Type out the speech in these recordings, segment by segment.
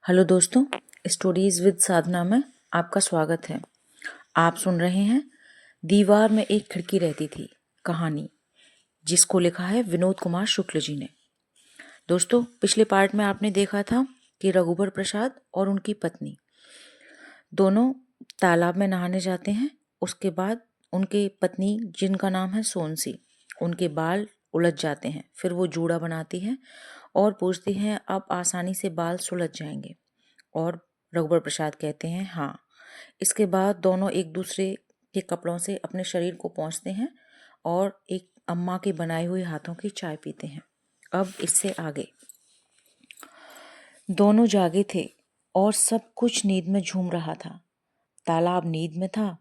Hello दोस्तों, stories with साधना में आपका स्वागत है। आप सुन रहे हैं दीवार में एक खिड़की रहती थी कहानी, जिसको लिखा है विनोद कुमार शुक्ल जी ने। दोस्तों, पिछले पार्ट में आपने देखा था कि रघुबर प्रसाद और उनकी पत्नी दोनों तालाब में नहाने जाते हैं। उसके बाद उनके पत्नी, जिनका नाम है सोनसी, उनके बाल उलझ जाते हैं। फिर वो जूड़ा बनाती हैं और पूछती हैं अब आसानी से बाल सुलझ जाएंगे, और रघुबर प्रसाद कहते हैं हाँ। इसके बाद दोनों एक दूसरे के कपड़ों से अपने शरीर को पोंछते हैं और एक अम्मा के बनाए हुए हाथों की चाय पीते हैं। अब इससे आगे दोनों जागे थे और सब कुछ नींद में झूम रहा था। तालाब नींद में था,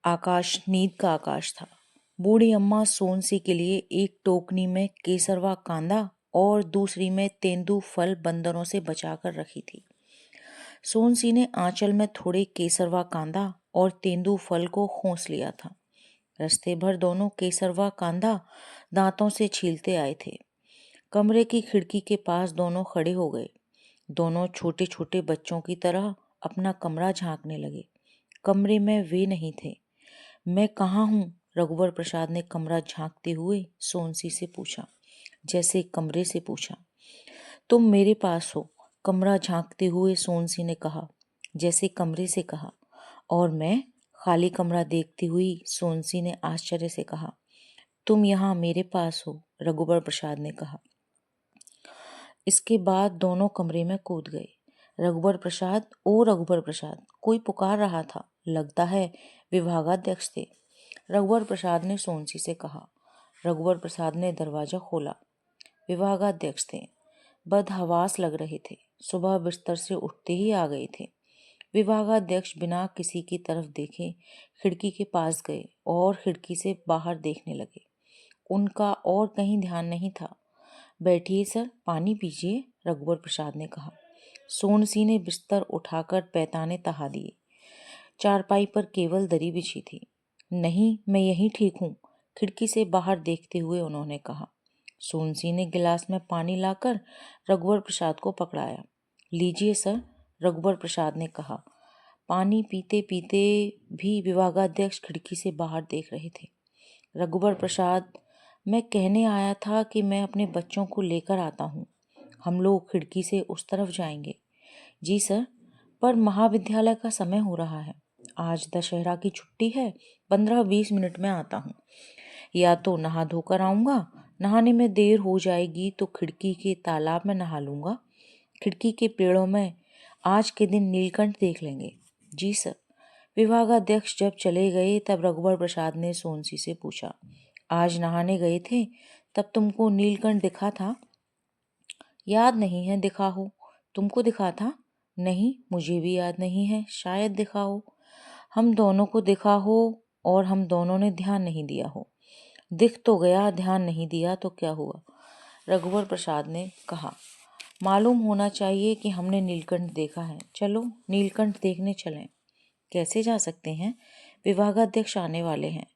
आकाश नींद का आकाश था। बूढ़ी अम्मा सोनसी के लिए एक टोकनी में केसरवा कांदा और दूसरी में तेंदू फल बंदरों से बचाकर रखी थी। सोनसी ने आंचल में थोड़े केसरवा कांदा और तेंदू फल को खोस लिया था। रास्ते भर दोनों केसरवा कांदा दांतों से छीलते आए थे। कमरे की खिड़की के पास दोनों खड़े हो गए। दोनों छोटे छोटे बच्चों की तरह अपना कमरा झांकने लगे। कमरे में वे नहीं थे। मैं कहाँ हूँ? रघुवर प्रसाद ने कमरा झांकते हुए सोनसी से पूछा, जैसे कमरे से पूछा। तुम मेरे पास हो, कमरा झांकते हुए सोनसी ने कहा, जैसे कमरे से कहा। और मैं? खाली कमरा देखती हुई सोनसी ने आश्चर्य से कहा। तुम यहाँ मेरे पास हो, रघुवर प्रसाद ने कहा। इसके बाद दोनों कमरे में कूद गए। रघुवर प्रसाद, ओ रघुवर प्रसाद, कोई पुकार रहा था। लगता है विभागाध्यक्ष थे, रघुवर प्रसाद ने सोनसी से कहा। रघुवर प्रसाद ने दरवाजा खोला। विभागाध्यक्ष थे। बदहवास लग रहे थे। सुबह बिस्तर से उठते ही आ गए थे। विभागाध्यक्ष बिना किसी की तरफ देखे खिड़की के पास गए और खिड़की से बाहर देखने लगे। उनका और कहीं ध्यान नहीं था। बैठिए सर, पानी पीजिए, रघुवर प्रसाद ने कहा। सोनसी ने बिस्तर उठाकर पैताने तहा दिए। चारपाई पर केवल दरी बिछी थी। नहीं, मैं यहीं ठीक हूँ, खिड़की से बाहर देखते हुए उन्होंने कहा। सोनसी ने गिलास में पानी लाकर रघुवर प्रसाद को पकड़ाया। लीजिए सर, रघुवर प्रसाद ने कहा। पानी पीते पीते भी विभागाध्यक्ष खिड़की से बाहर देख रहे थे। रघुवर प्रसाद, मैं कहने आया था कि मैं अपने बच्चों को लेकर आता हूँ। हम लोग खिड़की से उस तरफ जाएंगे। जी सर, पर महाविद्यालय का समय हो रहा है। आज दशहरा की छुट्टी है, 15-20 मिनट में आता हूँ। या तो नहा धोकर आऊँगा, नहाने में देर हो जाएगी तो खिड़की के तालाब में नहा लूँगा। खिड़की के पेड़ों में आज के दिन नीलकंठ देख लेंगे। जी सर। विभागाध्यक्ष जब चले गए तब रघुवर प्रसाद ने सोनसी से पूछा, आज नहाने गए थे तब तुमको नीलकंठ दिखा था? याद नहीं है दिखा हो। तुमको दिखा था? नहीं, मुझे भी याद नहीं है, शायद दिखा हो। हम दोनों को दिखा हो और हम दोनों ने ध्यान नहीं दिया हो। दिख तो गया, ध्यान नहीं दिया तो क्या हुआ? रघुवर प्रसाद ने कहा। मालूम होना चाहिए कि हमने नीलकंठ देखा है। चलो नीलकंठ देखने चलें। कैसे जा सकते हैं? विभागाध्यक्ष आने वाले हैं।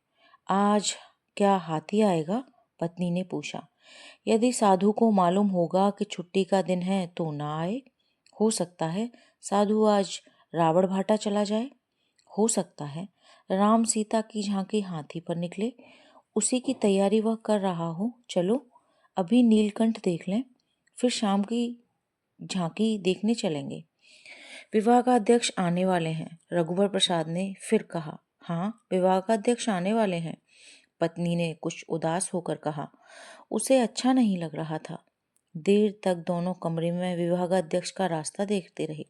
आज क्या हाथी आएगा? पत्नी ने पूछा। यदि साधु को मालूम होगा कि छुट्टी का दिन है तो ना आए। हो सकता है साधु आज रावण भाटा चला जाए। हो सकता है राम सीता की झांकी हाथी पर निकले, उसी की तैयारी वह कर रहा हो। चलो अभी नीलकंठ देख लें, फिर शाम की झांकी देखने चलेंगे। विभागाध्यक्ष आने वाले हैं, रघुवर प्रसाद ने फिर कहा। हाँ, विभागाध्यक्ष आने वाले हैं, पत्नी ने कुछ उदास होकर कहा। उसे अच्छा नहीं लग रहा था। देर तक दोनों कमरे में विभागाध्यक्ष का रास्ता देखते रहे।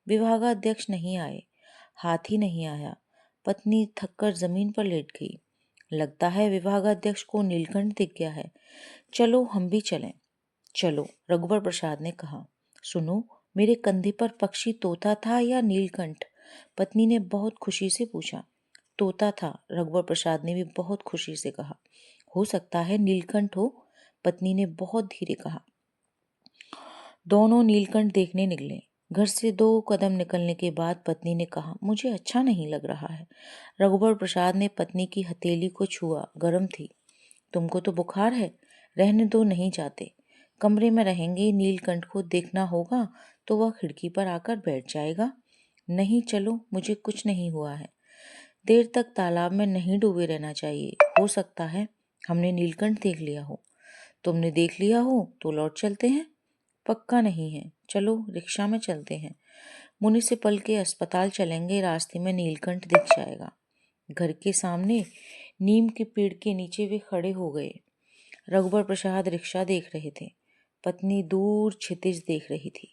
विभागाध्यक्ष नहीं आए, हाथी नहीं आया। पत्नी थककर जमीन पर लेट गई। लगता है विभागाध्यक्ष को नीलकंठ दिख गया है। चलो हम भी चलें। चलो, रघुवर प्रसाद ने कहा। सुनो, मेरे कंधे पर पक्षी तोता था या नीलकंठ? पत्नी ने बहुत खुशी से पूछा। तोता था, रघुवर प्रसाद ने भी बहुत खुशी से कहा। हो सकता है नीलकंठ हो, पत्नी ने बहुत धीरे कहा। दोनों नीलकंठ देखने निकले। घर से 2 कदम निकलने के बाद पत्नी ने कहा, मुझे अच्छा नहीं लग रहा है। रघुवर प्रसाद ने पत्नी की हथेली को छुआ, गर्म थी। तुमको तो बुखार है, रहने दो, नहीं जाते। कमरे में रहेंगे, नीलकंठ को देखना होगा तो वह खिड़की पर आकर बैठ जाएगा। नहीं, चलो, मुझे कुछ नहीं हुआ है। देर तक तालाब में नहीं डूबे रहना चाहिए। हो सकता है हमने नीलकंठ देख लिया हो। तुमने देख लिया हो तो लौट चलते हैं। पक्का नहीं है। चलो, रिक्शा में चलते हैं। म्युनिसिपल के अस्पताल चलेंगे, रास्ते में नीलकंठ दिख जाएगा। घर के सामने नीम के पेड़ के नीचे वे खड़े हो गए। रघुबर प्रसाद रिक्शा देख रहे थे। पत्नी दूर क्षितिज देख रही थी।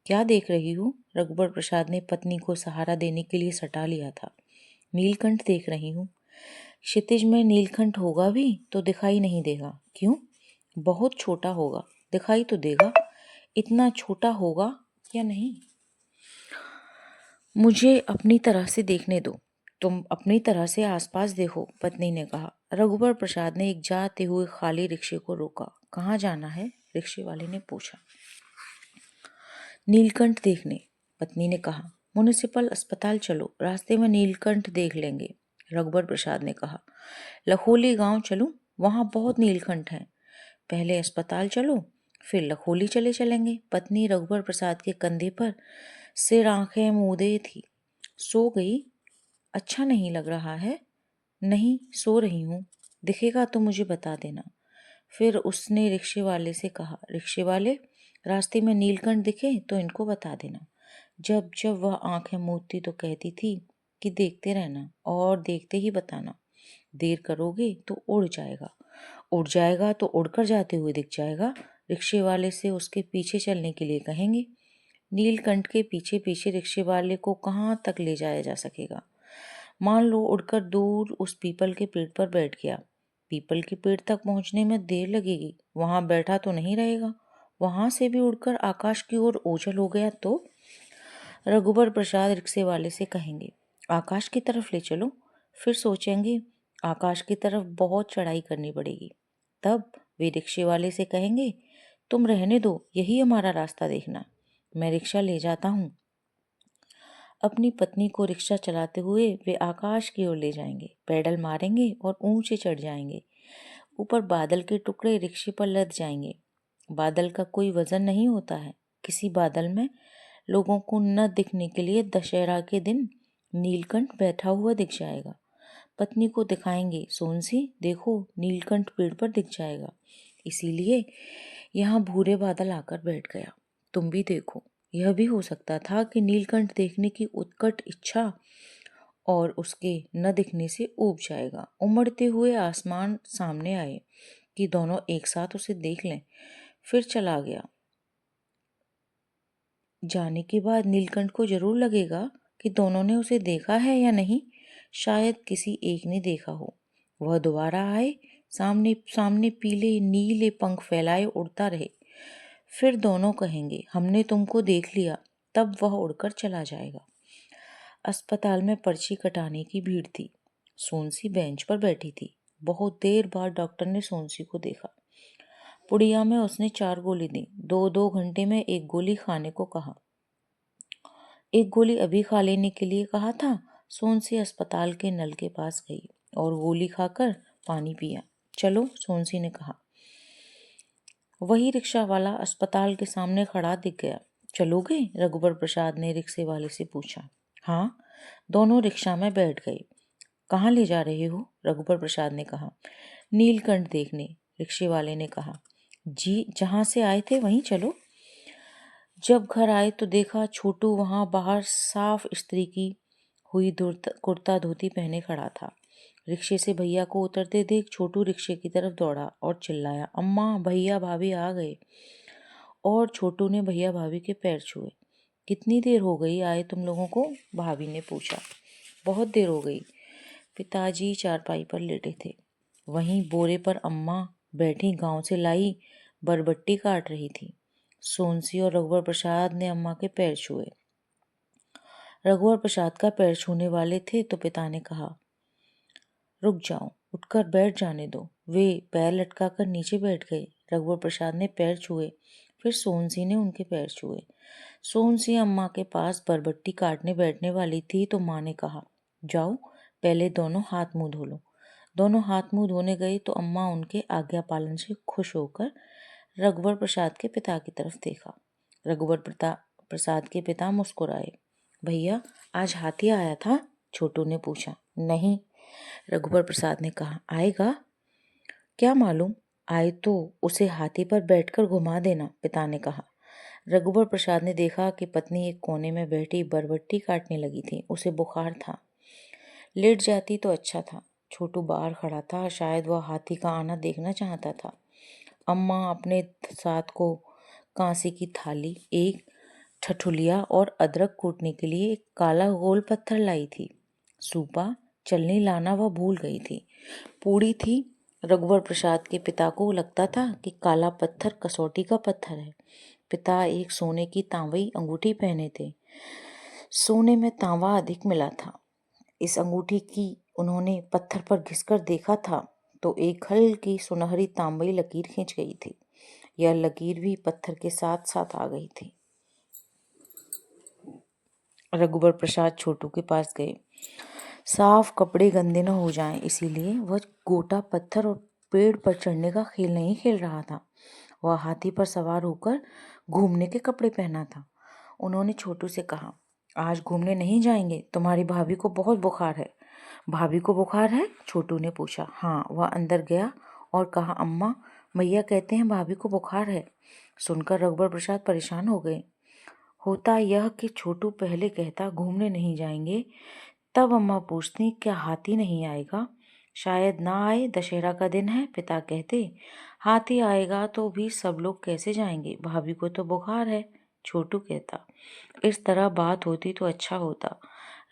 क्या देख रही हूँ? रघुबर प्रसाद ने पत्नी को सहारा देने के लिए सटा लिया था। नीलकंठ देख रही हूँ। क्षितिज में नीलकंठ होगा भी तो दिखाई नहीं देगा। क्यों? बहुत छोटा होगा। दिखाई तो देगा। इतना छोटा होगा या नहीं? मुझे अपनी तरह से देखने दो। तुम अपनी तरह से आसपास देखो, पत्नी ने कहा। रघुबर प्रसाद ने एक जाते हुए खाली रिक्शे को रोका। कहाँ जाना है? रिक्शे वाले ने पूछा। नीलकंठ देखने, पत्नी ने कहा। म्युनिसिपल अस्पताल चलो, रास्ते में नीलकंठ देख लेंगे, रघुबर प्रसाद ने कहा। लखोली गांव चलूं? वहां बहुत नीलकंठ हैं। पहले अस्पताल चलो, फिर लखोली चलेंगे। पत्नी रघुबर प्रसाद के कंधे पर सिर आंखें मूंदे थी। सो गई? अच्छा नहीं लग रहा है? नहीं, सो रही हूँ। दिखेगा तो मुझे बता देना। फिर उसने रिक्शे वाले से कहा। रिक्शे वाले, रास्ते में नीलकंठ दिखे तो इनको बता देना। जब जब वह आंखें मूंदती तो कहती थी कि देखते रहना और देखते ही बताना। देर करोगे तो उड़ जाएगा। उड़ जाएगा तो उड़कर जाते हुए दिख जाएगा। रिक्शे वाले से उसके पीछे चलने के लिए कहेंगे। नीलकंठ के पीछे पीछे रिक्शे वाले को कहाँ तक ले जाया जा सकेगा? मान लो उड़कर दूर उस पीपल के पेड़ पर बैठ गया। पीपल के पेड़ तक पहुंचने में देर लगेगी। वहां बैठा तो नहीं रहेगा। वहां से भी उड़कर आकाश की ओर ओझल हो गया तो? रघुबर प्रसाद रिक्शे वाले से कहेंगे, आकाश की तरफ ले चलो। फिर सोचेंगे, आकाश की तरफ बहुत चढ़ाई करनी पड़ेगी। तब वे रिक्शे वाले से कहेंगे, तुम रहने दो, यही हमारा रास्ता देखना, मैं रिक्शा ले जाता हूँ। अपनी पत्नी को रिक्शा चलाते हुए वे आकाश की ओर ले जाएंगे, पेडल मारेंगे और ऊंचे चढ़ जाएंगे। ऊपर बादल के टुकड़े रिक्शे पर लद जाएंगे। बादल का कोई वजन नहीं होता है। किसी बादल में लोगों को न दिखने के लिए दशहरा के दिन नीलकंठ बैठा हुआ दिख जाएगा। पत्नी को दिखाएंगे, सोनसी देखो, नीलकंठ पेड़ पर दिख जाएगा। इसीलिए यहाँ भूरे बादल आकर बैठ गया। तुम भी देखो। यह भी हो सकता था कि नीलकंठ देखने की उत्कट इच्छा और उसके न दिखने से ऊब जाएगा। उमड़ते हुए आसमान सामने आए कि दोनों एक साथ उसे देख लें। फिर चला गया। जाने के बाद नीलकंठ को जरूर लगेगा कि दोनों ने उसे देखा है या नहीं। शायद किसी एक ने देखा हो। वह दोबारा आए, सामने सामने पीले नीले पंख फैलाए उड़ता रहे। फिर दोनों कहेंगे, हमने तुमको देख लिया। तब वह उड़कर चला जाएगा। अस्पताल में पर्ची कटाने की भीड़ थी। सोनसी बेंच पर बैठी थी। बहुत देर बाद डॉक्टर ने सोनसी को देखा। पुड़िया में उसने 4 गोली दी। 2-2 घंटे में एक गोली खाने को कहा। एक गोली अभी खा लेने के लिए कहा था। सोनसी अस्पताल के नल के पास गई और गोली खाकर पानी पिया। चलो, सोनसी ने कहा। वही रिक्शा वाला अस्पताल के सामने खड़ा दिख गया। चलोगे? रघुबर प्रसाद ने रिक्शे वाले से पूछा। हाँ। दोनों रिक्शा में बैठ गए। कहाँ ले जा रहे हो? रघुबर प्रसाद ने कहा। नीलकंठ देखने, रिक्शे वाले ने कहा। जी, जहाँ से आए थे वहीं चलो। जब घर आए तो देखा छोटू वहां बाहर साफ इस्त्री की हुई कुर्ता धोती पहने खड़ा था। रिक्शे से भैया को उतरते देख छोटू रिक्शे की तरफ दौड़ा और चिल्लाया, अम्मा, भैया भाभी आ गए। और छोटू ने भैया भाभी के पैर छुए। कितनी देर हो गई आए तुम लोगों को? भाभी ने पूछा। बहुत देर हो गई। पिताजी चारपाई पर लेटे थे। वहीं बोरे पर अम्मा बैठी गांव से लाई बरबट्टी काट रही थी। सोनसी और रघुवर प्रसाद ने अम्मा के पैर छुए। रघुवर प्रसाद का पैर छूने वाले थे तो पिता ने कहा, रुक जाओ, उठकर बैठ जाने दो। वे पैर लटकाकर नीचे बैठ गए। रघुवर प्रसाद ने पैर छुए, फिर सोनसी ने उनके पैर छुए। सोनसी अम्मा के पास बरबट्टी काटने बैठने वाली थी तो माँ ने कहा, जाओ, पहले दोनों हाथ मुंह धो लो। दोनों हाथ मुंह धोने गए तो अम्मा उनके आज्ञा पालन से खुश होकर रघुवर प्रसाद के पिता की तरफ देखा। रघुवर प्रसाद के पिता मुस्कुराए। भैया, आज हाथी आया था? छोटू ने पूछा। नहीं, रघुवर प्रसाद ने कहा। आएगा? क्या मालूम, आए तो उसे हाथी पर बैठकर घुमा देना, पिता ने कहा। रघुवर प्रसाद ने देखा कि पत्नी एक कोने में बैठी बरबट्टी काटने लगी थी। उसे बुखार था। लेट जाती तो अच्छा था। छोटू बाहर खड़ा था, शायद वह हाथी का आना देखना चाहता था। अम्मा अपने साथ को कांसे की थाली, एक ठठुलिया और अदरक कूटने के लिए एक काला गोल पत्थर लाई थी। सूपा चलनी लाना वह भूल गई थी। पूड़ी थी। रघुवर प्रसाद के पिता को लगता था कि काला पत्थर कसौटी का पत्थर है। पिता एक सोने की तांबई अंगूठी पहने थे। सोने में तांबा अधिक मिला था। इस अंगूठी की उन्होंने पत्थर पर घिसकर देखा था तो एक हल्की सुनहरी तांबई लकीर खींच गई थी। यह लकीर भी पत्थर के साथ साथ आ गई थी। रघुवर प्रसाद छोटू के पास गए। साफ कपड़े गंदे न हो जाएं, इसीलिए वह गोटा पत्थर और पेड़ पर चढ़ने का खेल नहीं खेल रहा था। वह हाथी पर सवार होकर घूमने के कपड़े पहना था। उन्होंने छोटू से कहा, आज घूमने नहीं जाएंगे? तुम्हारी भाभी को बहुत बुखार है। भाभी को बुखार है? छोटू ने पूछा। हाँ। वह अंदर गया और कहा, अम्मा, भैया कहते हैं भाभी को बुखार है। सुनकर रघुवर प्रसाद परेशान हो गए। होता यह कि छोटू पहले कहता घूमने नहीं जाएंगे, तब अम्मा पूछती क्या हाथी नहीं आएगा? शायद ना आए, दशहरा का दिन है। पिता कहते हाथी आएगा तो भी सब लोग कैसे जाएंगे, भाभी को तो बुखार है। छोटू कहता इस तरह बात होती तो अच्छा होता।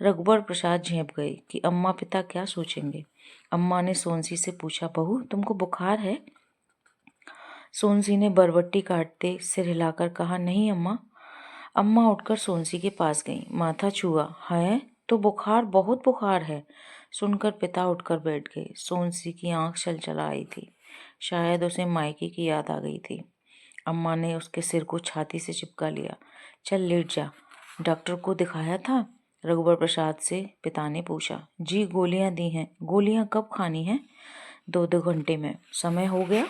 रघुवर प्रसाद झेप गए कि अम्मा पिता क्या सोचेंगे। अम्मा ने सोनसी से पूछा, बहू तुमको बुखार है? सोनसी ने बरबट्टी काटते सिर हिलाकर कहा, नहीं अम्मा। अम्मा उठकर सोनसी के पास गईं। माथा छुआ। है तो बुखार, बहुत बुखार है। सुनकर पिता उठकर बैठ गए। सोनसी की आंख छलछला आई थी। शायद उसे मायके की याद आ गई थी। अम्मा ने उसके सिर को छाती से चिपका लिया। चल लेट जा। डॉक्टर को दिखाया था? रघुवर प्रसाद से पिता ने पूछा। जी, गोलियां दी हैं। गोलियां कब खानी हैं? 2-2 घंटे में। समय हो गया?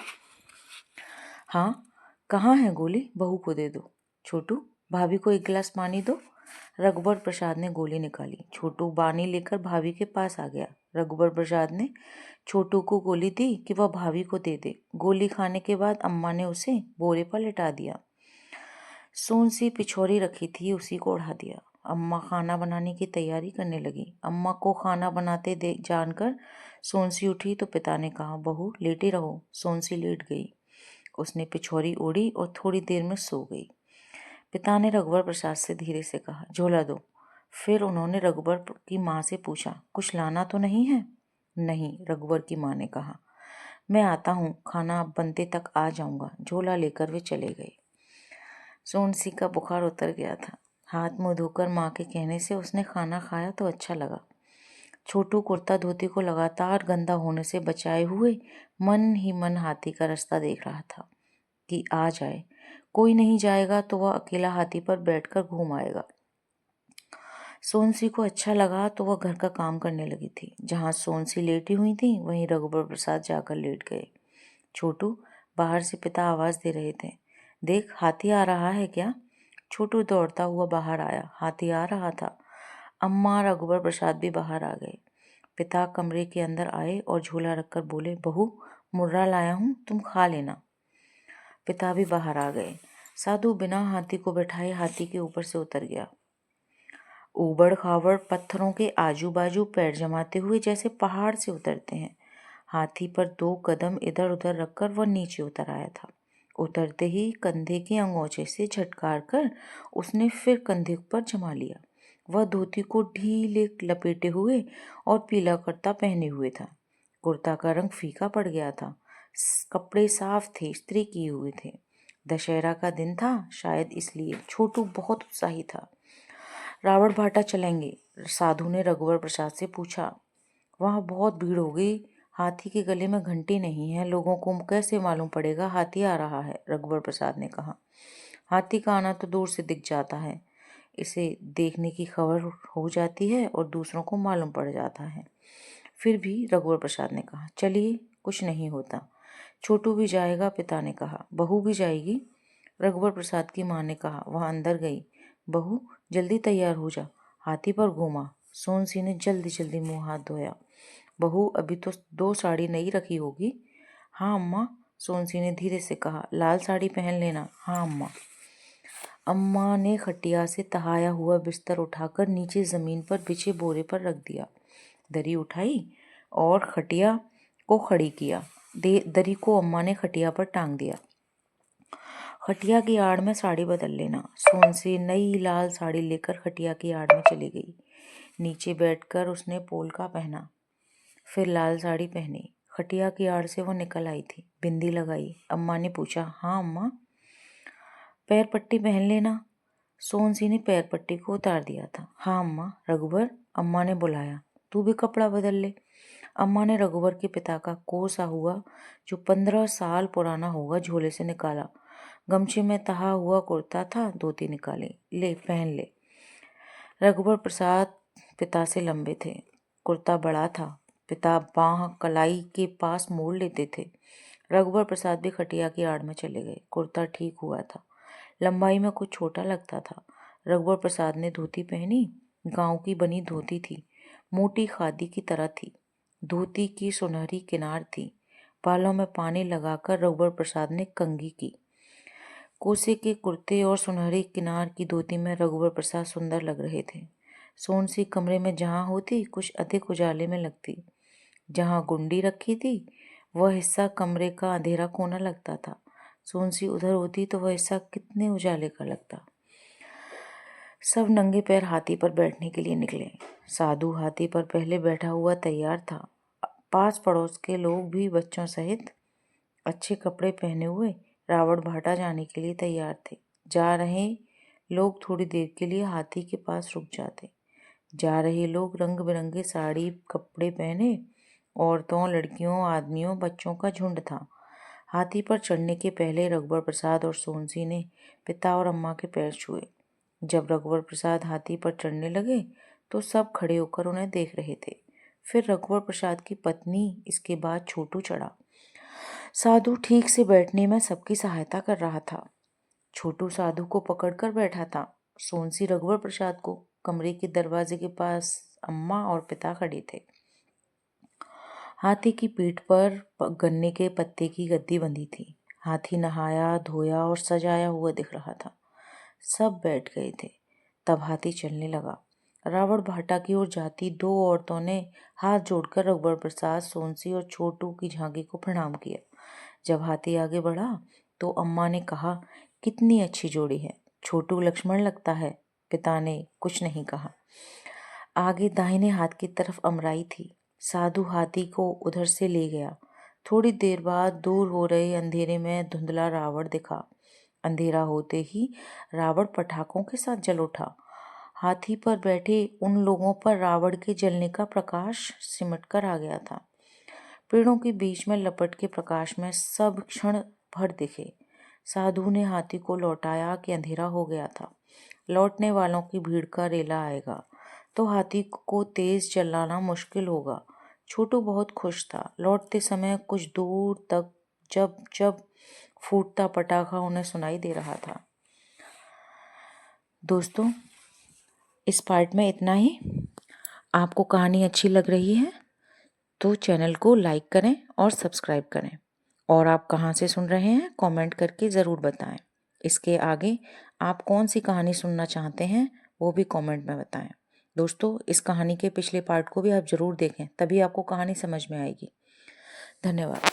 हाँ। कहाँ है गोली? बहू को दे दो। छोटू, भाभी को एक गिलास पानी दो। रघुवर प्रसाद ने गोली निकाली। छोटू पानी लेकर भाभी के पास आ गया। रघुवर प्रसाद ने छोटू को गोली दी कि वह भाभी को दे दे। गोली खाने के बाद अम्मा ने उसे बोरे पर लिटा दिया। सोनसी पिछोरी रखी थी, उसी को उड़ा दिया। अम्मा खाना बनाने की तैयारी करने लगी। अम्मा को खाना बनाते देख जानकर सोनसी उठी तो पिता ने कहा, बहू लेटी रहो। सोनसी लेट गई। उसने पिछोरी ओढ़ी और थोड़ी देर में सो गई। पिता ने रघुवर प्रसाद से धीरे से कहा, झोला दो। फिर उन्होंने रघुवर की माँ से पूछा, कुछ लाना तो नहीं है? नहीं, रघुवर की माँ ने कहा। मैं आता हूँ, खाना बनते तक आ जाऊंगा। झोला लेकर वे चले गए। सोनसी का बुखार उतर गया था। हाथ मुंह धोकर माँ के कहने से उसने खाना खाया तो अच्छा लगा। छोटू कुर्ता धोती को लगातार गंदा होने से बचाए हुए मन ही मन हाथी का रास्ता देख रहा था कि आ जाए। कोई नहीं जाएगा तो वह अकेला हाथी पर बैठकर घूम आएगा। सोनसी को अच्छा लगा तो वह घर का काम करने लगी थी। जहाँ सोनसी लेटी हुई थी वहीं रघुवर प्रसाद जाकर लेट गए। छोटू, बाहर से पिता आवाज दे रहे थे, देख हाथी आ रहा है क्या? छोटू दौड़ता हुआ बाहर आया। हाथी आ रहा था। अम्मा, रघुवर प्रसाद भी बाहर आ गए। पिता कमरे के अंदर आए और झोला रखकर बोले, बहू मुर्रा लाया हूँ, तुम खा लेना। पिता भी बाहर आ गए। साधु बिना हाथी को बैठाए हाथी के ऊपर से उतर गया। ऊबड़ खाबड़ पत्थरों के आजू बाजू पैर जमाते हुए जैसे पहाड़ से उतरते हैं। हाथी पर 2 कदम इधर उधर रखकर वह नीचे उतर आया था। उतरते ही कंधे के अंगोछे से झटकार कर उसने फिर कंधे पर जमा लिया। वह धोती को ढीले लपेटे हुए और पीला कुर्ता पहने हुए था। कुर्ता का रंग फीका पड़ गया था। कपड़े साफ थे, इस्त्री किए हुए थे। दशहरा का दिन था, शायद इसलिए छोटू बहुत उत्साही था। रावण भाटा चलेंगे? साधु ने रघुवर प्रसाद से पूछा। वहाँ बहुत भीड़ हो गई। हाथी के गले में घंटी नहीं है, लोगों को कैसे मालूम पड़ेगा हाथी आ रहा है? रघुवर प्रसाद ने कहा। हाथी का आना तो दूर से दिख जाता है, इसे देखने की खबर हो जाती है और दूसरों को मालूम पड़ जाता है। फिर भी रघुवर प्रसाद ने कहा, चलिए कुछ नहीं होता। छोटू भी जाएगा, पिता ने कहा। बहू भी जाएगी, रघुवर प्रसाद की माँ ने कहा। वह अंदर गई। बहू, जल्दी तैयार हो जा, हाथी पर घूमा। सोनसी ने जल्दी जल्दी मुंह हाथ धोया। बहू, अभी तो 2 साड़ी नहीं रखी होगी। हाँ अम्मा, सोनसी ने धीरे से कहा। लाल साड़ी पहन लेना। हाँ अम्मा। अम्मा ने खटिया से तहाया हुआ बिस्तर उठाकर नीचे जमीन पर बिछे बोरे पर रख दिया। दरी उठाई और खटिया को खड़ी किया। दरी को अम्मा ने खटिया पर टांग दिया। खटिया की आड़ में साड़ी बदल लेना। सोनसी नई लाल साड़ी लेकर खटिया की आड़ में चली गई। नीचे बैठकर उसने पोलका पहना, फिर लाल साड़ी पहनी। खटिया की आड़ से वो निकल आई थी। बिंदी लगाई। अम्मा ने पूछा, हाँ अम्मा। पैर पट्टी पहन लेना। सोनसी ने पैर पट्टी को उतार दिया था। हाँ अम्मा। रघुवर, अम्मा ने बुलाया, तू भी कपड़ा बदल ले। अम्मा ने रघुवर के पिता का कोसा हुआ, जो 15 साल पुराना होगा, झोले से निकाला। गमछे में तहा हुआ कुर्ता था, धोती निकाली। ले, पहन ले। रघुवर प्रसाद पिता से लंबे थे। कुर्ता बड़ा था। पिता बाह कलाई के पास मोड़ लेते थे। रघुवर प्रसाद भी खटिया की आड़ में चले गए। कुर्ता ठीक हुआ था, लंबाई में कुछ छोटा लगता था। रघुवर प्रसाद ने धोती पहनी। गांव की बनी धोती थी, मोटी खादी की तरह थी। धोती की सुनहरी किनार थी। बालों में पानी लगाकर रघुवर प्रसाद ने कंघी की। कोसे के कुर्ते और सुनहरी किनार की धोती में रघुवर प्रसाद सुंदर लग रहे थे। सोनसी कमरे में जहाँ होती कुछ अधिक उजाले में लगती। जहाँ गुंडी रखी थी वह हिस्सा कमरे का अंधेरा कोना लगता था। सोनसी उधर होती तो वह हिस्सा कितने उजाले का लगता। सब नंगे पैर हाथी पर बैठने के लिए निकले। साधु हाथी पर पहले बैठा हुआ तैयार था। पास पड़ोस के लोग भी बच्चों सहित अच्छे कपड़े पहने हुए रावण भाटा जाने के लिए तैयार थे। जा रहे लोग थोड़ी देर के लिए हाथी के पास रुक जाते। जा रहे लोग रंग बिरंगे साड़ी कपड़े पहने, औरतों, लड़कियों, आदमियों, बच्चों का झुंड था। हाथी पर चढ़ने के पहले रघुवर प्रसाद और सोनसी ने पिता और अम्मा के पैर छुए। जब रघुवर प्रसाद हाथी पर चढ़ने लगे तो सब खड़े होकर उन्हें देख रहे थे। फिर रघुवर प्रसाद की पत्नी, इसके बाद छोटू चढ़ा। साधु ठीक से बैठने में सबकी सहायता कर रहा था। छोटू साधु को पकड़कर बैठा था। सोनसी रघुवर प्रसाद को। कमरे के दरवाजे के पास अम्मा और पिता खड़े थे। हाथी की पीठ पर गन्ने के पत्ते की गद्दी बंधी थी। हाथी नहाया धोया और सजाया हुआ दिख रहा था। सब बैठ गए थे। तब हाथी चलने लगा। रावण भाटा की ओर जाती 2 औरतों ने हाथ जोड़कर रघुवर प्रसाद, सोनसी और छोटू की झांकी को प्रणाम किया। जब हाथी आगे बढ़ा तो अम्मा ने कहा, कितनी अच्छी जोड़ी है, छोटू लक्ष्मण लगता है। पिता ने कुछ नहीं कहा। आगे दाहिने हाथ की तरफ अमराई थी। साधु हाथी को उधर से ले गया। थोड़ी देर बाद दूर हो रहे अंधेरे में धुंधला रावण दिखा। अंधेरा होते ही रावण पटाखों के साथ जल उठा। हाथी पर बैठे उन लोगों पर रावण के जलने का प्रकाश सिमट कर आ गया था। पेड़ों के बीच में लपट के प्रकाश में सब क्षण भर दिखे। साधु ने हाथी को लौटाया कि अंधेरा हो गया था। लौटने वालों की भीड़ का रेला आएगा तो हाथी को तेज चलाना मुश्किल होगा। छोटू बहुत खुश था। लौटते समय कुछ दूर तक जब जब फूटता पटाखा उन्हें सुनाई दे रहा था। दोस्तों, इस पार्ट में इतना ही। आपको कहानी अच्छी लग रही है तो चैनल को लाइक करें और सब्सक्राइब करें। और आप कहाँ से सुन रहे हैं कमेंट करके ज़रूर बताएं। इसके आगे आप कौन सी कहानी सुनना चाहते हैं वो भी कमेंट में बताएं। दोस्तों, इस कहानी के पिछले पार्ट को भी आप ज़रूर देखें, तभी आपको कहानी समझ में आएगी। धन्यवाद।